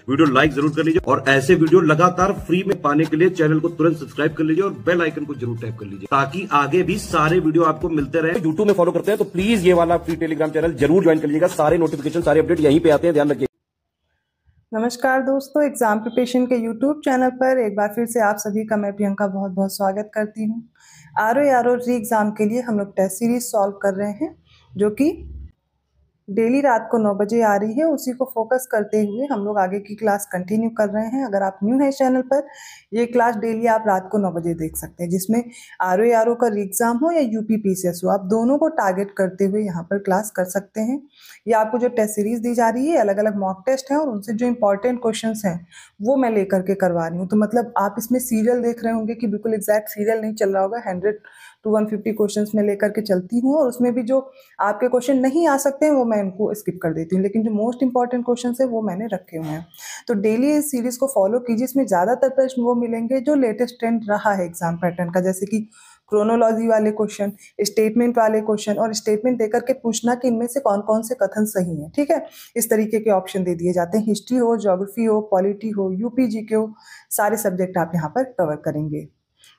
Video like जरूर कर लीजिए और ऐसे वीडियो लगातार फ्री में पाने के लिए चैनल को तुरंत सब्सक्राइब कर लीजिए और बेल आइकन को जरूर टैप कर लीजिए ताकि आगे भी सारे वीडियो आपको मिलते रहे। यूट्यूब में फॉलो करते हैं तो प्लीज ये वाला फ्री टेलीग्राम चैनल जरूर ज्वाइन कर लीजिएगा। सारे नोटिफिकेशन सारे अपडेट यहीं पे आते हैं, ध्यान रखिए। नमस्कार दोस्तों, एग्जाम प्रिपरेशन के यूट्यूब चैनल पर एक बार फिर से आप सभी का मैं प्रियंका बहुत बहुत स्वागत करती हूँ। आरओ री एग्ज़ाम के लिए हम लोग टेस्ट सीरीज सॉल्व कर रहे हैं जो कि डेली रात को 9 बजे आ रही है। उसी को फोकस करते हुए हम लोग आगे की क्लास कंटिन्यू कर रहे हैं। अगर आप न्यू हैं चैनल पर, ये क्लास डेली आप रात को 9 बजे देख सकते हैं, जिसमें आरओ का री एग्ज़ाम हो या यूपी पीसीएस हो, आप दोनों को टारगेट करते हुए यहाँ पर क्लास कर सकते हैं। ये आपको जो टेस्ट सीरीज दी जा रही है, अलग अलग मॉक टेस्ट हैं और उनसे जो इंपॉर्टेंट क्वेश्चन हैं वो मैं लेकर के करवा रही हूँ। तो मतलब आप इसमें सीरियल देख रहे होंगे कि बिल्कुल एग्जैक्ट सीरियल नहीं चल रहा होगा। 100 to 150 क्वेश्चंस में लेकर के चलती हूँ और उसमें भी जो आपके क्वेश्चन नहीं आ सकते हैं वो मैं इनको स्किप कर देती हूँ, लेकिन जो मोस्ट इंपॉर्टेंट क्वेश्चंस है वो मैंने रखे हुए हैं। तो डेली इस सीरीज को फॉलो कीजिए। इसमें ज़्यादातर प्रश्न वो मिलेंगे जो लेटेस्ट ट्रेंड रहा है एग्जाम पैटर्न का, जैसे कि क्रोनोलॉजी वाले क्वेश्चन, स्टेटमेंट वाले क्वेश्चन और स्टेटमेंट देकर के पूछना कि इनमें से कौन कौन से कथन सही हैं। ठीक है, इस तरीके के ऑप्शन दे दिए जाते हैं। हिस्ट्री हो, ज्योग्राफी हो, पॉलिटी हो, यूपी जीके हो, सारे सब्जेक्ट आप यहाँ पर कवर करेंगे।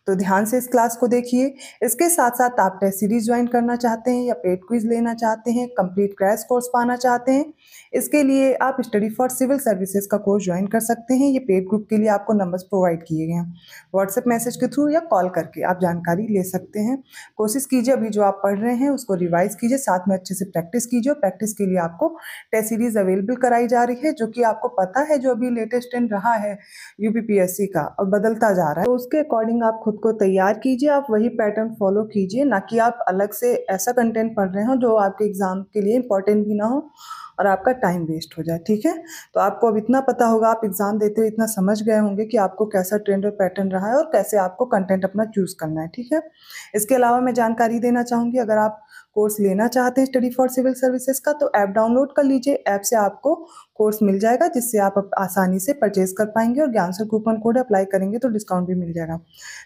तो ध्यान से इस क्लास को देखिए। इसके साथ साथ आप टेस्ट सीरीज ज्वाइन करना चाहते हैं या पेड क्विज लेना चाहते हैं, कंप्लीट क्रैश कोर्स पाना चाहते हैं, इसके लिए आप स्टडी फॉर सिविल सर्विसेज का कोर्स ज्वाइन कर सकते हैं। ये पेड ग्रुप के लिए आपको नंबर्स प्रोवाइड किए गए हैं। व्हाट्सएप मैसेज के थ्रू या कॉल करके आप जानकारी ले सकते हैं। कोशिश कीजिए अभी जो आप पढ़ रहे हैं उसको रिवाइज कीजिए, साथ में अच्छे से प्रैक्टिस कीजिए। प्रैक्टिस के लिए आपको टेस्ट सीरीज अवेलेबल कराई जा रही है, जो कि आपको पता है जो अभी लेटेस्ट ट्रेंड रहा है यूपीपीएससी का और बदलता जा रहा है, तो उसके अकॉर्डिंग आप खुद को तैयार कीजिए। आप वही पैटर्न फॉलो कीजिए, ना कि आप अलग से ऐसा कंटेंट पढ़ रहे हो जो आपके एग्जाम के लिए इंपॉर्टेंट भी ना हो और आपका टाइम वेस्ट हो जाए। ठीक है, तो आपको अब इतना पता होगा, आप एग्जाम देते हुए इतना समझ गए होंगे कि आपको कैसा ट्रेंड और पैटर्न रहा है और कैसे आपको कंटेंट अपना चूज करना है। ठीक है, इसके अलावा मैं जानकारी देना चाहूँगी, अगर आप कोर्स लेना चाहते हैं स्टडी फॉर सिविल सर्विसेज का तो ऐप डाउनलोड कर लीजिए। ऐप से आपको कोर्स मिल जाएगा जिससे आप आसानी से परचेज कर पाएंगे और ज्ञान सर कूपन कोड अप्लाई करेंगे तो डिस्काउंट भी मिल जाएगा।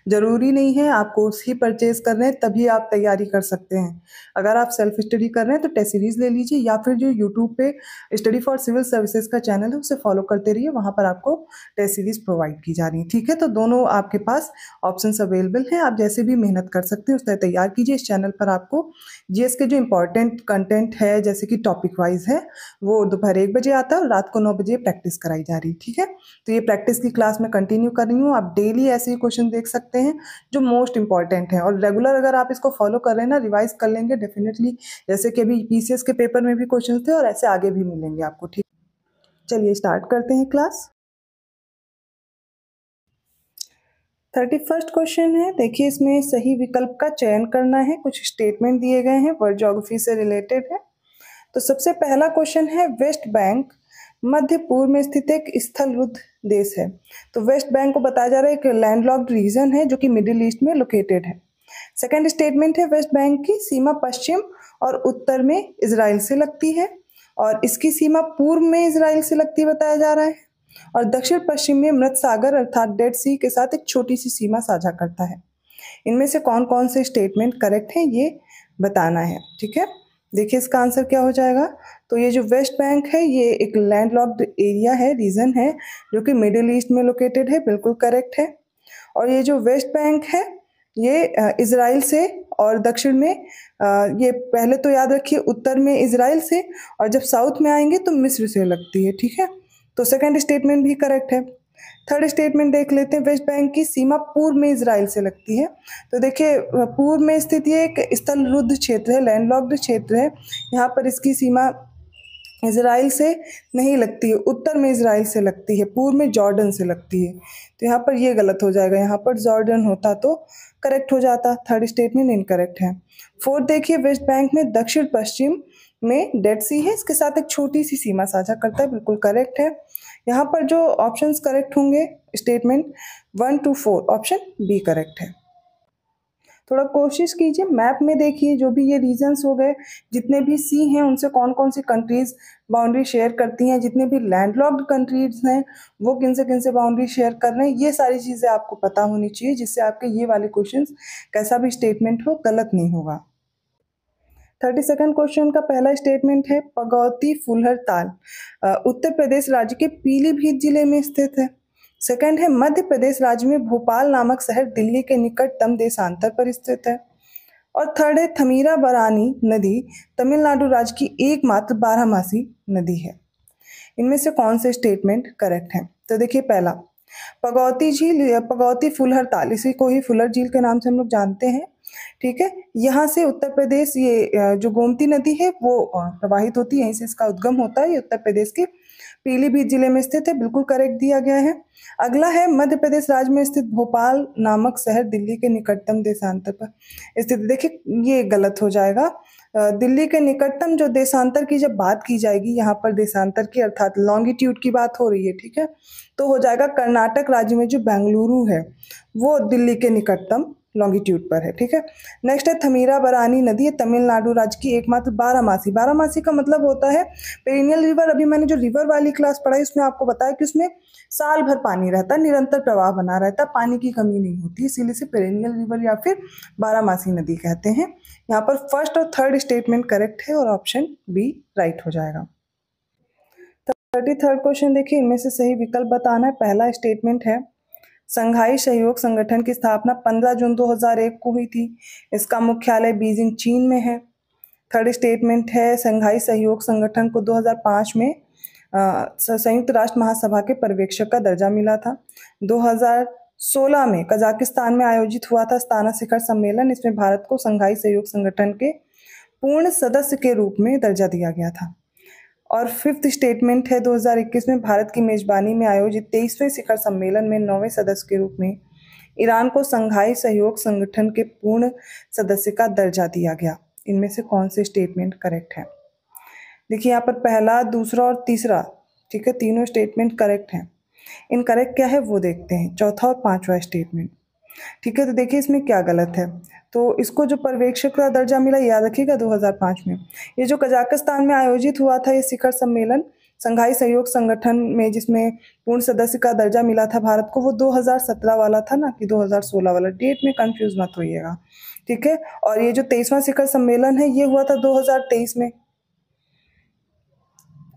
जरूरी नहीं है आप कोर्स ही परचेज कर रहे हैं तभी आप तैयारी कर सकते हैं। अगर आप सेल्फ स्टडी कर रहे हैं तो टेस्ट सीरीज ले लीजिए या फिर जो यूट्यूब पे स्टडी फॉर सिविल सर्विसेज का चैनल है उसे फॉलो करते रहिए, वहाँ पर आपको टेस्ट सीरीज प्रोवाइड की जा रही है। ठीक है, तो दोनों आपके पास ऑप्शन अवेलेबल हैं, आप जैसे भी मेहनत कर सकते हैं उस तरह तैयार कीजिए। इस चैनल पर आपको जीएस के जो इंपॉर्टेंट कंटेंट है जैसे कि टॉपिक वाइज है वो दोपहर 1 बजे आता है और रात को 9 बजे प्रैक्टिस कराई जा रही है। ठीक है, तो ये प्रैक्टिस की क्लास में कंटिन्यू कर रही हूँ। आप डेली ऐसे ही क्वेश्चन देख सकते हैं जो मोस्ट इंपॉर्टेंट है और रेगुलर अगर आप इसको फॉलो कर रहे हैं ना, रिवाइज कर लेंगे डेफिनेटली, जैसे कि अभी पीसीएस के पेपर में भी क्वेश्चन थे और ऐसे आगे भी मिलेंगे आपको। ठीक, चलिए स्टार्ट करते हैं क्लास। 31st क्वेश्चन है, देखिए इसमें सही विकल्प का चयन करना है। कुछ स्टेटमेंट दिए गए हैं, वर्ड ज्योग्राफी से रिलेटेड है। तो सबसे पहला क्वेश्चन है, वेस्ट बैंक मध्य पूर्व में स्थित एक स्थलरुद्ध देश है। तो वेस्ट बैंक को बताया जा रहा है एक लैंडलॉक्ड रीजन है जो कि मिडिल ईस्ट में लोकेटेड है। सेकंड स्टेटमेंट है, वेस्ट बैंक की सीमा पश्चिम और उत्तर में इजराइल से लगती है और इसकी सीमा पूर्व में इजराइल से लगती है बताया जा रहा है और दक्षिण पश्चिम में मृत सागर अर्थात डेड सी के साथ एक छोटी सी सीमा साझा करता है। इनमें से कौन कौन से स्टेटमेंट करेक्ट है ये बताना है। ठीक है, देखिए इसका आंसर क्या हो जाएगा। तो ये जो वेस्ट बैंक है ये एक लैंडलॉक्ड एरिया है, रीजन है जो कि मिडिल ईस्ट में लोकेटेड है, बिल्कुल करेक्ट है। और ये जो वेस्ट बैंक है ये इजराइल से और दक्षिण में ये पहले तो याद रखिए उत्तर में इजराइल से और जब साउथ में आएंगे तो मिस्र से लगती है। ठीक है, तो सेकंड स्टेटमेंट भी करेक्ट है। थर्ड स्टेटमेंट देख लेते हैं, वेस्ट बैंक की सीमा पूर्व में इजराइल से लगती है। तो देखिए पूर्व में स्थित ये एक स्थलरुद्ध क्षेत्र है, लैंडलॉक्ड क्षेत्र है। यहाँ पर इसकी सीमा इजराइल से नहीं लगती है, उत्तर में इजराइल से लगती है, पूर्व में जॉर्डन से लगती है। तो यहाँ पर ये गलत हो जाएगा, यहाँ पर जॉर्डन होता तो करेक्ट हो जाता। थर्ड स्टेटमेंट इनकरेक्ट है। फोर्थ देखिए, वेस्ट बैंक में दक्षिण पश्चिम में डेड सी है, इसके साथ एक छोटी सी सीमा साझा करता है, बिल्कुल करेक्ट है। यहाँ पर जो ऑप्शंस करेक्ट होंगे statement 1 to 4 option B correct है। थोड़ा कोशिश कीजिए, मैप में देखिए जो भी ये रीजन्स हो गए, जितने भी सी हैं उनसे कौन कौन सी कंट्रीज बाउंड्री शेयर करती हैं, जितने भी लैंडलॉक्ड कंट्रीज हैं वो किन से बाउंड्री शेयर कर रहे हैं, ये सारी चीज़ें आपको पता होनी चाहिए जिससे आपके ये वाले क्वेश्चंस कैसा भी स्टेटमेंट हो गलत नहीं होगा। 32nd क्वेश्चन का पहला स्टेटमेंट है पगौती फुलहर ताल उत्तर प्रदेश राज्य के पीलीभीत जिले में स्थित है। सेकंड है मध्य प्रदेश राज्य में भोपाल नामक शहर दिल्ली के निकटतम देशांतर पर स्थित है। और थर्ड है थमीरा बरानी नदी तमिलनाडु राज्य की एकमात्र बारहमासी नदी है। इनमें से कौन से स्टेटमेंट करेक्ट है? तो देखिए पहला, पगौती झील, पगौती फुलहर ताल, इसी को ही फुलर झील के नाम से हम लोग जानते हैं। ठीक है, यहाँ से उत्तर प्रदेश, ये जो गोमती नदी है वो प्रवाहित होती है, यहीं से इसका उद्गम होता है। ये उत्तर प्रदेश के पीलीभीत जिले में स्थित है, बिल्कुल करेक्ट दिया गया है। अगला है मध्य प्रदेश राज्य में स्थित भोपाल नामक शहर दिल्ली के निकटतम देशांतर पर स्थित। देखिए ये गलत हो जाएगा। दिल्ली के निकटतम जो देशांतर की जब बात की जाएगी, यहाँ पर देशांतर की अर्थात लॉन्गिट्यूड की बात हो रही है, ठीक है, तो हो जाएगा कर्नाटक राज्य में जो बेंगलुरु है वो दिल्ली के निकटतम लॉन्गिट्यूड पर है। ठीक है, नेक्स्ट है थमीरा बरानी नदी, ये तमिलनाडु राज्य की एकमात्र बारहमासी, बारहमासी का मतलब होता है पेरिनियल रिवर। अभी मैंने जो रिवर वाली क्लास पढ़ाई उसमें आपको बताया कि उसमें साल भर पानी रहता है, निरंतर प्रवाह बना रहता है, पानी की कमी नहीं होती, इसीलिए से पेरिनियल रिवर या फिर बारहमासी नदी कहते हैं। यहाँ पर फर्स्ट और थर्ड स्टेटमेंट करेक्ट है और ऑप्शन बी राइट हो जाएगा। 33rd क्वेश्चन देखिए, इनमें से सही विकल्प बताना है। पहला स्टेटमेंट है संघाई सहयोग संगठन की स्थापना 15 जून 2001 को हुई थी, इसका मुख्यालय बीजिंग चीन में है। थर्ड स्टेटमेंट है संघाई सहयोग संगठन को 2005 में संयुक्त राष्ट्र महासभा के पर्यवेक्षक का दर्जा मिला था। 2016 में कजाकिस्तान में आयोजित हुआ था अस्ताना शिखर सम्मेलन, इसमें भारत को संघाई सहयोग संगठन के पूर्ण सदस्य के रूप में दर्जा दिया गया था। और फिफ्थ स्टेटमेंट है 2021 में भारत की मेजबानी में आयोजित 23वें शिखर सम्मेलन में 9वें सदस्य के रूप में ईरान को संघाई सहयोग संगठन के पूर्ण सदस्य का दर्जा दिया गया। इनमें से कौन से स्टेटमेंट करेक्ट है? देखिए यहाँ पर पहला, दूसरा और तीसरा, ठीक है, तीनों स्टेटमेंट करेक्ट हैं। इनकरेक्ट क्या है वो देखते हैं, चौथा और पांचवा स्टेटमेंट। ठीक है, तो देखिए इसमें क्या गलत है। तो इसको जो पर्यवेक्षक का दर्जा मिला, याद रखिएगा 2005 में। ये जो कजाकिस्तान में आयोजित हुआ था ये शिखर सम्मेलन संघाई सहयोग संगठन में, जिसमें पूर्ण सदस्य का दर्जा मिला था भारत को, वो 2017 वाला था ना कि 2016 वाला। डेट में कंफ्यूज मत होइएगा, ठीक है। और ये जो 23वां शिखर सम्मेलन है ये हुआ था 2023 में,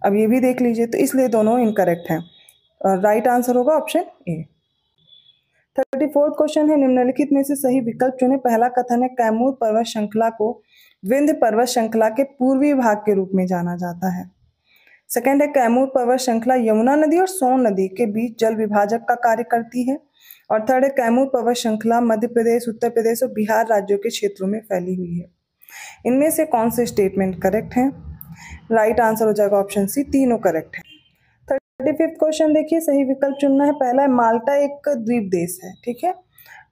अब ये भी देख लीजिए। तो इसलिए दोनों इनकरेक्ट हैं और राइट आंसर होगा ऑप्शन ए। 34th क्वेश्चन है निम्नलिखित में से सही विकल्प चुने। पहला कथन है कैमूर पर्वत श्रृंखला को विंध्य पर्वत श्रृंखला के पूर्वी भाग के रूप में जाना जाता है। सेकंड है कैमूर पर्वत श्रृंखला यमुना नदी और सोन नदी के बीच जल विभाजक का कार्य करती है। और थर्ड है कैमूर पर्वत श्रृंखला मध्य प्रदेश, उत्तर प्रदेश और बिहार राज्यों के क्षेत्रों में फैली हुई है। इनमें से कौन से स्टेटमेंट करेक्ट हैं? राइट आंसर हो जाएगा ऑप्शन सी, तीनों करेक्ट है। 35th क्वेश्चन देखिए, सही विकल्प चुनना है। पहला है माल्टा एक द्वीप देश है, ठीक है,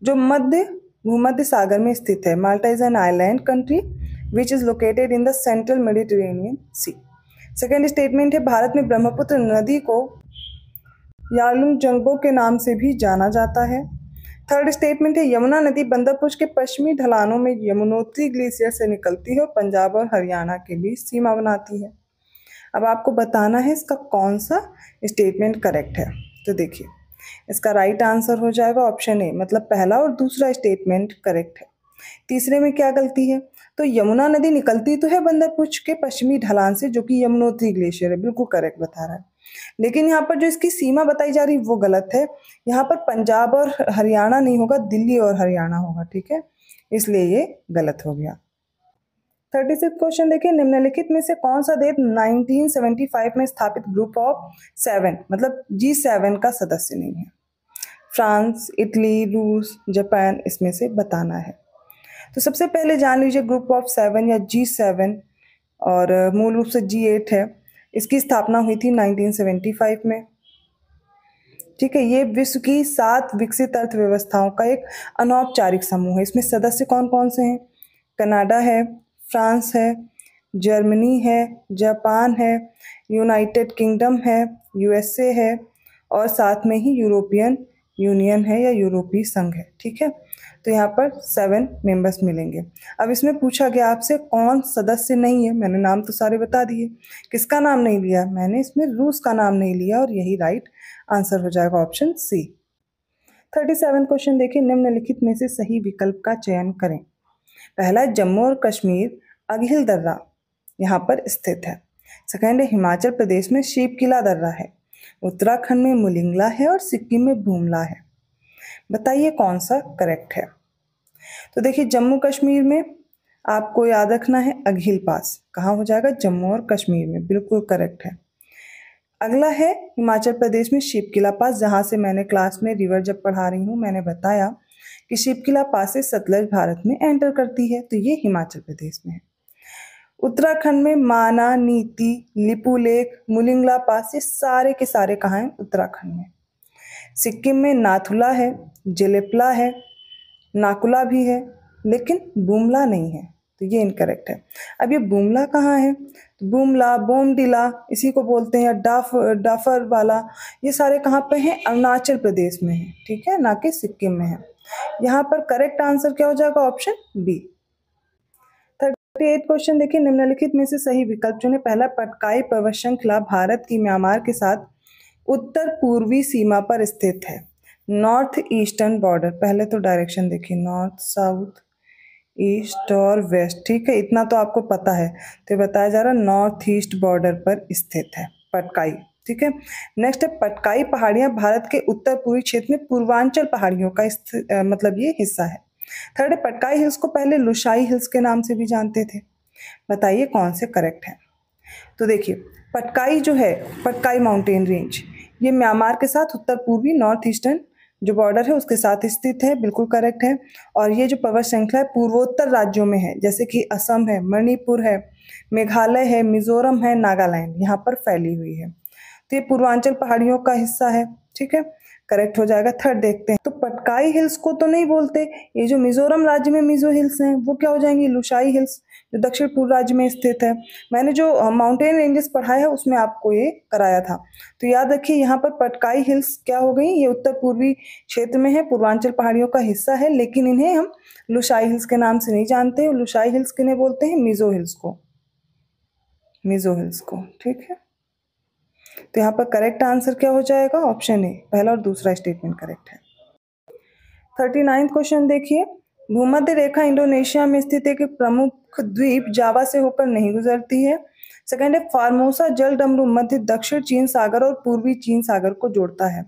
जो भूमध्य सागर में स्थित है। Malta is an island country which is located in the central Mediterranean sea. Second statement है भारत में ब्रह्मपुत्र नदी को यालुंगजंगबो के नाम से भी जाना जाता है। थर्ड स्टेटमेंट है यमुना नदी बंदरपुर के पश्चिमी ढलानों में यमुनोत्री ग्लेशियर से निकलती है और पंजाब और हरियाणा के बीच सीमा बनाती है। अब आपको बताना है इसका कौन सा स्टेटमेंट करेक्ट है। तो देखिए इसका राइट आंसर हो जाएगा ऑप्शन ए, मतलब पहला और दूसरा स्टेटमेंट करेक्ट है। तीसरे में क्या गलती है? तो यमुना नदी निकलती तो है बंदरपुर के पश्चिमी ढलान से, जो कि यमुनोत्री ग्लेशियर है, बिल्कुल करेक्ट बता रहा है। लेकिन यहाँ पर जो इसकी सीमा बताई जा रही वो गलत है। यहाँ पर पंजाब और हरियाणा नहीं होगा, दिल्ली और हरियाणा होगा, ठीक है, इसलिए ये गलत हो गया। 36 क्वेश्चन देखिए, निम्नलिखित में से कौन सा देश 1975 में स्थापित ग्रुप ऑफ 7 मतलब G7 का सदस्य नहीं है? फ्रांस, इटली, रूस, जापान, इसमें से बताना है। तो सबसे पहले जान लीजिए ग्रुप ऑफ 7 या G7, और मूल रूप से G8 है, इसकी स्थापना हुई थी 1975 में। ठीक है, ये विश्व की 7 विकसित अर्थव्यवस्थाओं का एक अनौपचारिक समूह है। इसमें सदस्य कौन कौन से हैं? कनाडा है, फ्रांस है, जर्मनी है, जापान है, यूनाइटेड किंगडम है, यूएसए है, और साथ में ही यूरोपियन यूनियन है या यूरोपीय संघ है। ठीक है, तो यहाँ पर 7 मेंबर्स मिलेंगे। अब इसमें पूछा गया आपसे कौन सदस्य नहीं है, मैंने नाम तो सारे बता दिए। किसका नाम नहीं लिया? मैंने इसमें रूस का नाम नहीं लिया, और यही राइट आंसर हो जाएगा ऑप्शन सी। 37 क्वेश्चन देखिए, निम्नलिखित में से सही विकल्प का चयन करें। पहला, जम्मू और कश्मीर अघिल दर्रा यहाँ पर स्थित है। सेकंड है हिमाचल प्रदेश में शीपकिला दर्रा है, उत्तराखंड में मुलिंगला है और सिक्किम में भूमला है। बताइए कौन सा करेक्ट है। तो देखिए जम्मू कश्मीर में आपको याद रखना है अघिल पास, कहाँ हो जाएगा, जम्मू और कश्मीर में, बिल्कुल करेक्ट है। अगला है हिमाचल प्रदेश में शिपकिला पास, जहाँ से मैंने क्लास में रिवर जब पढ़ा रही हूँ मैंने बताया कि शिपकिला पास से सतलज भारत में एंटर करती है, तो ये हिमाचल प्रदेश में है। उत्तराखंड में माना, नीति, लिपू लेक, मुलिंगला पास, ये सारे के सारे कहाँ हैं, उत्तराखंड में। सिक्किम में नाथुला है, जेलेपला है, नाकुला भी है, लेकिन बुमला नहीं है, तो ये इनकरेक्ट है। अब ये बुमला कहाँ है, तो बुमला, बोमडिला इसी को बोलते हैं, डाफर वाला, ये सारे कहाँ पे हैं, अरुणाचल प्रदेश में है, ठीक है, ना कि सिक्किम में है। यहाँ पर करेक्ट आंसर क्या हो जाएगा, ऑप्शन बी। 38 क्वेश्चन देखिए, निम्नलिखित में से सही विकल्प चुने। पहला, पटकाई पर्वत श्रृंखला भारत की म्यांमार के साथ उत्तर पूर्वी सीमा पर स्थित है, नॉर्थ ईस्टर्न बॉर्डर। पहले तो डायरेक्शन देखिए, नॉर्थ, साउथ, ईस्ट और वेस्ट, ठीक है, इतना तो आपको पता है। तो बताया जा रहा है नॉर्थ ईस्ट बॉर्डर पर स्थित है पटकाई, ठीक है। नेक्स्ट है, पटकाई पहाड़ियां भारत के उत्तर पूर्वी क्षेत्र में पूर्वांचल पहाड़ियों का मतलब ये हिस्सा है। थर्ड है, पटकाई हिल्स को पहले लुशाई हिल्स के नाम से भी जानते थे। बताइए कौन से करेक्ट है। तो देखिए पटकाई जो है, पटकाई माउंटेन रेंज, ये म्यांमार के साथ उत्तर पूर्वी नॉर्थ ईस्टर्न जो बॉर्डर है उसके साथ स्थित है, बिल्कुल करेक्ट है। और ये जो पर्वत श्रृंखला है पूर्वोत्तर राज्यों में है, जैसे कि असम है, मणिपुर है, मेघालय है, मिजोरम है, नागालैंड, यहाँ पर फैली हुई है। तो ये पूर्वांचल पहाड़ियों का हिस्सा है, ठीक है, करेक्ट हो जाएगा। थर्ड देखते हैं, तो पटकाई हिल्स को तो नहीं बोलते, ये जो मिजोरम राज्य में मिजो हिल्स हैं वो क्या हो जाएंगी, लुशाई हिल्स, जो दक्षिण पूर्व राज्य में स्थित है। मैंने जो माउंटेन रेंजेस पढ़ाया है उसमें आपको ये कराया था, तो याद रखिए यहाँ पर पटकाई हिल्स क्या हो गई, ये उत्तर पूर्वी क्षेत्र में है, पूर्वांचल पहाड़ियों का हिस्सा है, लेकिन इन्हें हम लुशाई हिल्स के नाम से नहीं जानते। लुशाई हिल्स किन्हें बोलते हैं, मिजो हिल्स को, मिजो हिल्स को, ठीक है। तो यहाँ पर करेक्ट आंसर क्या हो जाएगा, ऑप्शन ए, पहला और दूसरा स्टेटमेंट करेक्ट है। 39वां क्वेश्चन देखिए, भूमध्य रेखा इंडोनेशिया में स्थित एक प्रमुख द्वीप जावा से होकर नहीं गुजरती है। सेकंड है, फार्मोसा जलडमरू मध्य दक्षिण चीन सागर और पूर्वी चीन सागर को जोड़ता है।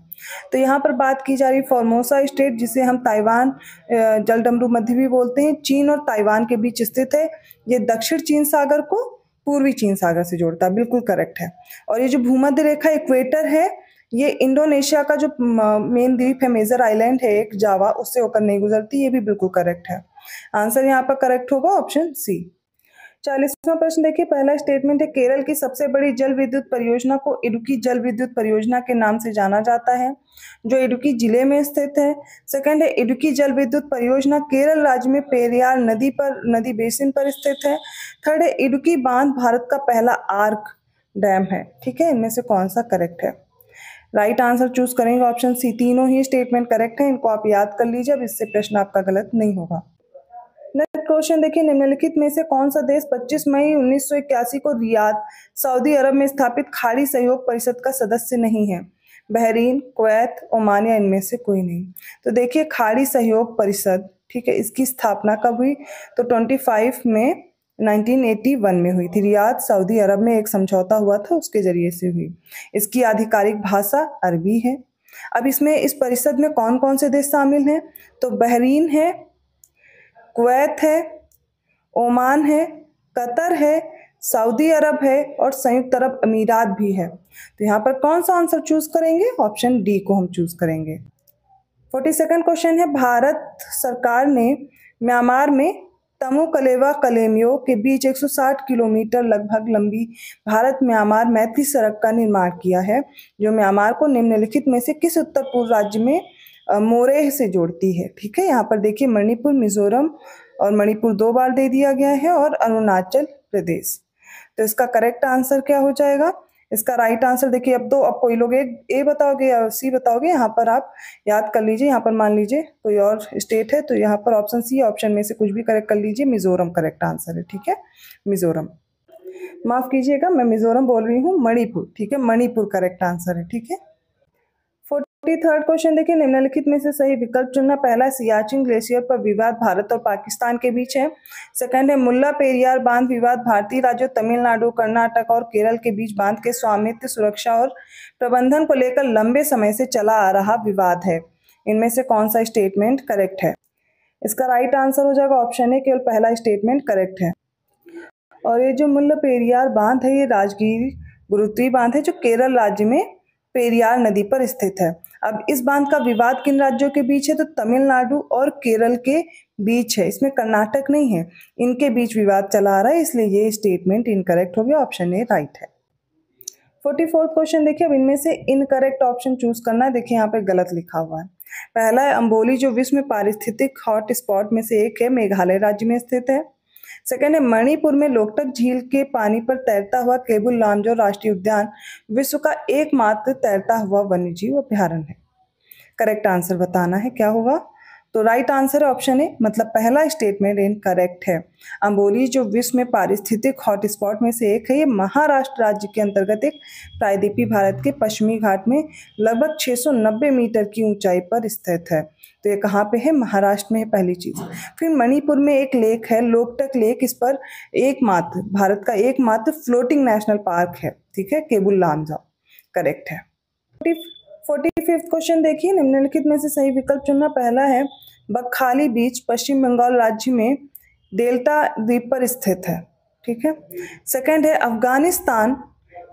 तो यहाँ पर बात की जा रही फार्मोसा स्टेट, जिसे हम ताइवान जलडमरू मध्य भी बोलते हैं, चीन और ताइवान के बीच स्थित है। ये दक्षिण चीन सागर को पूर्वी चीन सागर से जोड़ता है, बिल्कुल करेक्ट है। और ये जो भूमध्य रेखा इक्वेटर है, ये इंडोनेशिया का जो मेन द्वीप है, मेजर आइलैंड है एक जावा, उससे होकर नहीं गुजरती, ये भी बिल्कुल करेक्ट है। आंसर यहाँ पर करेक्ट होगा ऑप्शन सी। 40वां प्रश्न देखिए, पहला स्टेटमेंट है, केरल की सबसे बड़ी जल विद्युत परियोजना को इडुक्की जल विद्युत परियोजना के नाम से जाना जाता है, जो इडुक्की जिले में स्थित है। सेकंड है, इडुक्की जल विद्युत परियोजना केरल राज्य में पेरियार नदी बेसिन पर स्थित है। थर्ड है, इडुक्की बांध भारत का पहला आर्क डैम है, ठीक है। इनमें से कौन सा करेक्ट है, राइट आंसर चूज करेंगे ऑप्शन सी। तीनों ही स्टेटमेंट करेक्ट है, इनको आप याद कर लीजिए, अब इससे प्रश्न आपका गलत नहीं होगा। नेक्स्ट क्वेश्चन देखिए, निम्नलिखित में से कौन सा देश 25 मई 1981 को रियाद सऊदी अरब में स्थापित खाड़ी सहयोग परिषद का सदस्य नहीं है। बहरीन, कुवैत, ओमान या इनमें से कोई नहीं। तो देखिए खाड़ी सहयोग परिषद, ठीक है, इसकी स्थापना कब हुई, तो 25 में 1981 में हुई थी। रियाद सऊदी अरब में एक समझौता हुआ था, उसके जरिए से हुई। इसकी आधिकारिक भाषा अरबी है। अब इसमें इस परिषद में कौन कौन से देश शामिल हैं, तो बहरीन है, कुवैत है, ओमान है, कतर है, सऊदी अरब है और संयुक्त अरब अमीरात भी है। तो यहाँ पर कौन सा आंसर चूज करेंगे, ऑप्शन डी को हम चूज करेंगे। 42वां क्वेश्चन है, भारत सरकार ने म्यांमार में तमु कलेवा कलेमियो के बीच 160 किलोमीटर लगभग लंबी भारत म्यांमार मैत्री सड़क का निर्माण किया है, जो म्यांमार को निम्नलिखित में से किस उत्तर पूर्व राज्य में मोरेह से जोड़ती है। ठीक है, यहाँ पर देखिए मणिपुर, मिजोरम और मणिपुर 2 बार दे दिया गया है और अरुणाचल प्रदेश। तो इसका करेक्ट आंसर क्या हो जाएगा, इसका राइट आंसर देखिए, अब कोई लोग ए बताओगे या सी बताओगे, यहाँ पर आप याद कर लीजिए। यहाँ पर मान लीजिए कोई और स्टेट है तो यहाँ पर ऑप्शन सी, ऑप्शन में से कुछ भी करेक्ट कर लीजिए। मिजोरम करेक्ट आंसर है। ठीक है, मिजोरम, माफ कीजिएगा मैं मिजोरम बोल रही हूँ, मणिपुर। ठीक है, मणिपुर करेक्ट आंसर है। ठीक है। 43rd क्वेश्चन देखिए, निम्नलिखित में से सही विकल्प चुनना। पहला, सियाचिन ग्लेशियर पर विवाद भारत और पाकिस्तान के बीच है। सेकंड है, मुल्ला पेरियार बांध विवाद भारतीय राज्यों तमिलनाडु, कर्नाटक और केरल के बीच बांध के स्वामित्व, सुरक्षा और प्रबंधन को लेकर लंबे समय से चला आ रहा विवाद है। इनमें से कौन सा स्टेटमेंट करेक्ट है? इसका राइट आंसर हो जाएगा ऑप्शन ए, केवल पहला स्टेटमेंट करेक्ट है। और ये जो मुल्ला पेरियार बांध है, ये राजगीर गुरुत्वीय बांध है जो केरल राज्य में पेरियार नदी पर स्थित है। अब इस बांध का विवाद किन राज्यों के बीच है? तो तमिलनाडु और केरल के बीच है, इसमें कर्नाटक नहीं है। इनके बीच विवाद चला आ रहा है, इसलिए ये स्टेटमेंट इनकरेक्ट हो गया, ऑप्शन ए राइट है। 44th क्वेश्चन देखिए, अब इनमें से इनकरेक्ट ऑप्शन चूज करना है। देखिए यहाँ पे गलत लिखा हुआ है। पहला है, अंबोली जो विश्व में पारिस्थितिक हॉट स्पॉट में से एक है, मेघालय राज्य में स्थित है। सेकंड है, मणिपुर में लोकटक झील के पानी पर तैरता हुआ केबुल लामजो राष्ट्रीय उद्यान विश्व का एकमात्र तैरता हुआ वन्यजीव अभ्यारण्य है। करेक्ट आंसर बताना है, क्या होगा? तो राइट आंसर है ऑप्शन ए, मतलब पहला स्टेटमेंट इनकरेक्ट है। अंबोली जो विश्व में पारिस्थितिक हॉटस्पॉट में से एक है, ये महाराष्ट्र राज्य के अंतर्गत एक प्रायद्वीपीय भारत के पश्चिमी घाट में लगभग 690 मीटर की ऊंचाई पर स्थित है। तो ये कहाँ पे है? महाराष्ट्र में है, पहली चीज। फिर मणिपुर में एक लेक है, लोकटक लेक, इस पर एकमात्र भारत का एकमात्र फ्लोटिंग नेशनल पार्क है, ठीक है, केबुल लामजाओ, करेक्ट है। 45th क्वेश्चन देखिए, निम्नलिखित में से सही विकल्प चुनना। पहला है, बकखाली बीच पश्चिम बंगाल राज्य में डेल्टा द्वीप पर स्थित है, ठीक है। सेकंड है, अफगानिस्तान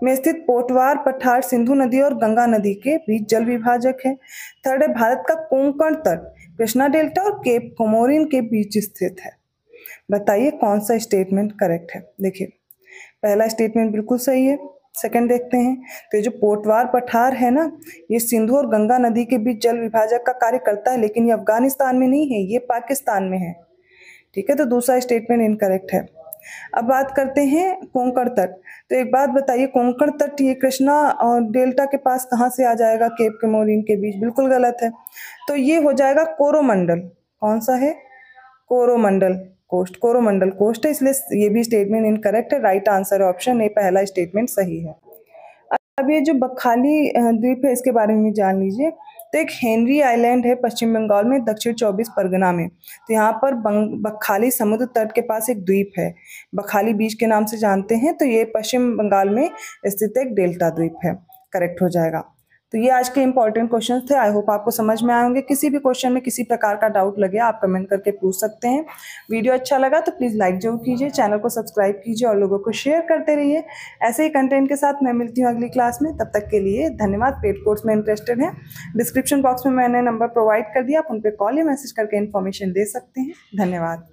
में स्थित पोटवार पठार सिंधु नदी और गंगा नदी के बीच जल विभाजक है। थर्ड है, भारत का कोंकण तट कृष्णा डेल्टा और केप कोमोरिन के बीच स्थित है। बताइए कौन सा स्टेटमेंट करेक्ट है? देखिए पहला स्टेटमेंट बिल्कुल सही है। सेकंड देखते हैं, तो ये जो पोटवार पठार है ना, ये सिंधु और गंगा नदी के बीच जल विभाजक का कार्य करता है, लेकिन ये अफगानिस्तान में नहीं है, ये पाकिस्तान में है, ठीक है। तो दूसरा स्टेटमेंट इनकरेक्ट है। अब बात करते हैं कोंकण तट। तो एक बात बताइए, कोंकण तट ये कृष्णा और डेल्टा के पास कहाँ से आ जाएगा? केप कोमोरिन के बीच, बिल्कुल गलत है। तो ये हो जाएगा कोरोमंडल। कौन सा है? कोरोमंडल कोस्ट, कोरोमंडल कोस्ट है, इसलिए ये भी स्टेटमेंट इनकरेक्ट है। राइट आंसर ऑप्शन ए, पहला स्टेटमेंट सही है। अब ये जो बकखाली द्वीप है, इसके बारे में जान लीजिए। तो एक हेनरी आइलैंड है पश्चिम बंगाल में, दक्षिण 24 परगना में। तो यहाँ पर बकखाली समुद्र तट के पास एक द्वीप है, बकखाली बीच के नाम से जानते हैं। तो ये पश्चिम बंगाल में स्थित एक डेल्टा द्वीप है, करेक्ट हो जाएगा। तो ये आज के इंपॉर्टेंट क्वेश्चंस थे। आई होप आपको समझ में आए होंगे। किसी भी क्वेश्चन में किसी प्रकार का डाउट लगे आप कमेंट करके पूछ सकते हैं। वीडियो अच्छा लगा तो प्लीज़ लाइक जरूर कीजिए, चैनल को सब्सक्राइब कीजिए और लोगों को शेयर करते रहिए। ऐसे ही कंटेंट के साथ मैं मिलती हूँ अगली क्लास में, तब तक के लिए धन्यवाद। पेड कोर्स में इंटरेस्टेड हैं, डिस्क्रिप्शन बॉक्स में मैंने नंबर प्रोवाइड कर दिया, आप उन पर कॉल या मैसेज करके इन्फॉर्मेशन दे सकते हैं। धन्यवाद।